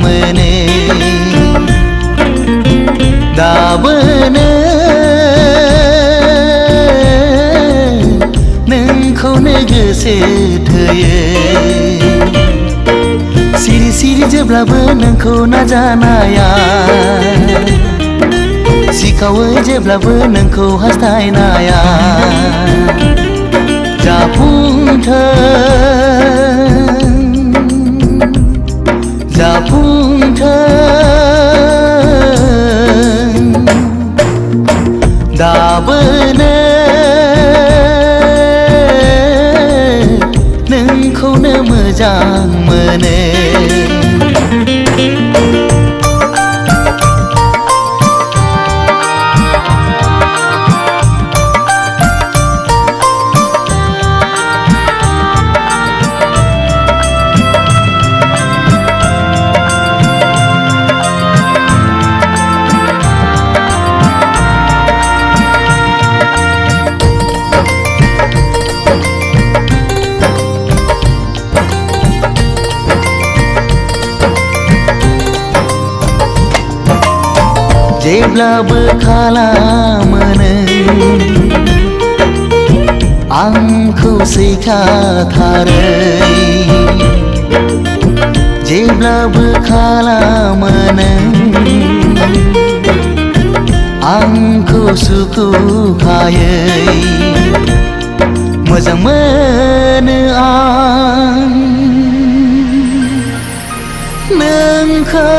mono दाबोनो नोंखौनो गोसो थोयो सिरि सिरि जेब्लाबो नोंखौ नाजानाया सिखावो जेब्लाबो नोंखौ हास्थायनाया जाफुंथों दाबोनो नोंखौनो मोजां मोनो जेब्लाबो खालामो नों आंखौ सैखाथारै जेब्लाबो खालामो नों आंखौ सुखुखायै मोजां मोनो आं नोंखौ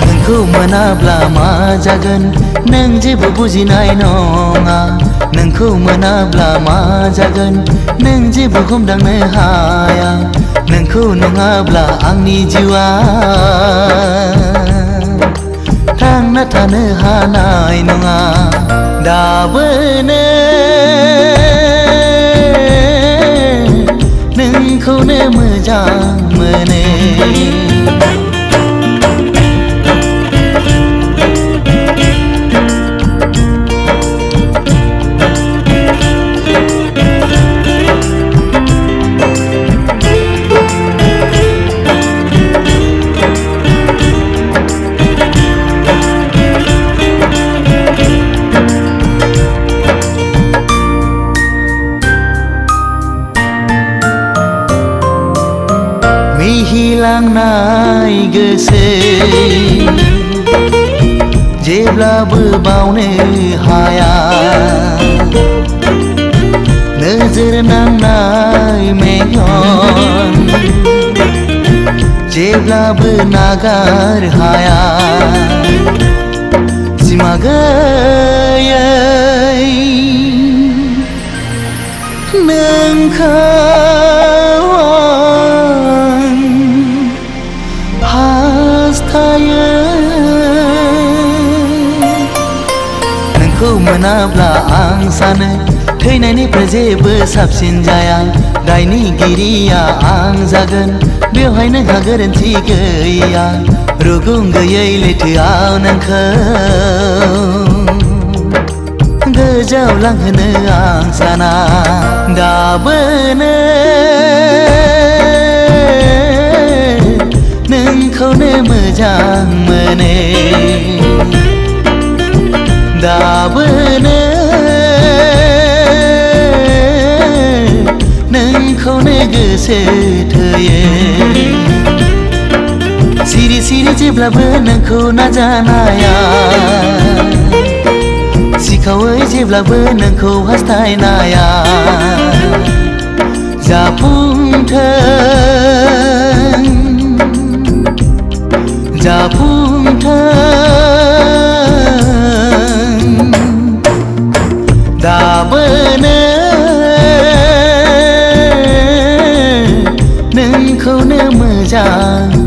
नोंखौ मोनाब्ला मा जागोन नों जेबो बुजिनाय नङा नोंखौ मोनाब्ला मा जागोन नों जेबो हमदांनो हाया नोंखौ नङाब्ला आंनि जिउआ थांना थानो हानाय नङा दाबोनो नोंखौनो मोजां मोनो मिहिलांनाय गोसो जेब्लाबो बावनो हाया नोजोर नांनाय मेगन जेब्लाबो नागार हाया सिमा गैयै नोंखौ नोंखौ मोनाब्ला आं सानो थैनायनिफ्राय जेबो साबसिन जाया दायनिगिरिया आं जागोन बेवहाय नोंहा गोरोन्थि गैया रुगुं गैयै लैथोआव नोंखौ गोजौआव लांहोनो आं साना दाबोनो नोंखौनो मोजां मोनो दाबोनो नोंखौनो गोसो थोयो सिरि सिरि जेब्लाबो नोंखौ नाजानाया सिखावै जेब्लाबो नोंखौ हास्थायनाया जाफुंथों दाबोनो नोंखौनो मोजां